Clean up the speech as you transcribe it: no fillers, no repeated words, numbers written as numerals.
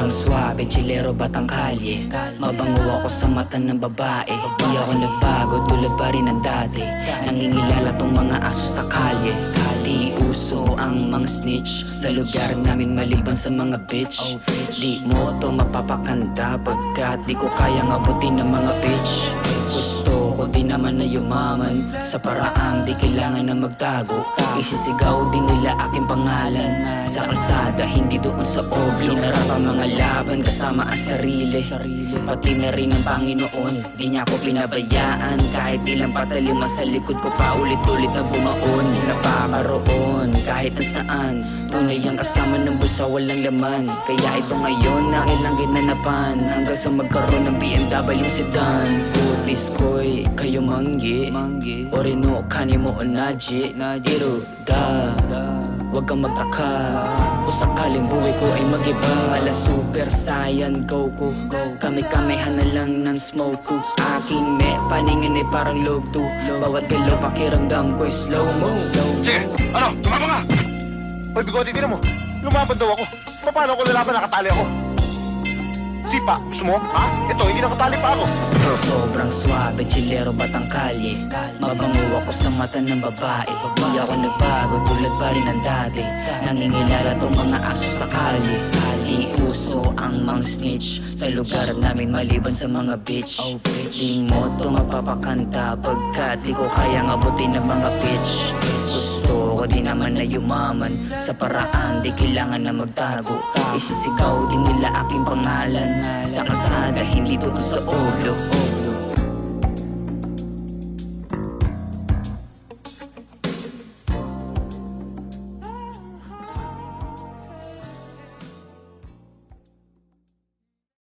Sobrang swabe, chilero batang kalye. Mabango ako sa mata ng babae. Di ako nagbago, tulad pa rin ng dati. Nangingilala tong mga aso sa kalye. Di uso ang mga snitch sa lugar namin maliban sa mga bitch. Di mo to mapapakanda pagkat di ko kayang abutin ng mga bitch. Gusto ko din naman na yumaman sa paraang di kailangan na magtago. Isisigaw din nila aking pangalan sa kalsada, hindi doon sa oblo. Hinarap ang mga laban kasama ang sarili, pati na rin ang Panginoon. Di niya ako pinabayaan kahit ilang patalima sa likod ko pa ulit-ulit na bumaon. Napakaroon kahit saan, tunay ang kasama ng bulsa walang laman. Kaya ito ngayon nakilang ginanapan hanggang sa magkaroon ng BMW sedan. Putis ko'y kayo manggi Orino kanimo onaji Iro da Huwag kang magtaka kung sakaling buhay ko ay mag-iba. Mala super saiyan Goku, kami-kamihan na lang ng smoke ko. Aking me, paningin ay parang log 2. Bawat galaw pakiramdam ko'y slow-mo. Sige, ano? Tumama nga! Hoy, bigote, tinan mo. Lumaban daw ako. Paano ko lalaban, nakatali ako? Sipa, gusto mo? Ha? Ito, hindi nakatali pa ako. Sobrang swabe, chilero batang kalye. Mabango ako sa mata ng babae. Di ako nagbago, tulad pa rin ng dati. Nangingilala tong mga aso sa kalye. Di uso ang mga snitch sa lugar namin maliban sa mga bitch. Di mo to mapapakanta pagkat di ko kayang abutin ng mga bitch. Gusto ko din naman na yumaman sa paraan di kailangan na magtago. Isisigaw din nila aking pangalan sa kalsada, hindi doon sa ulo.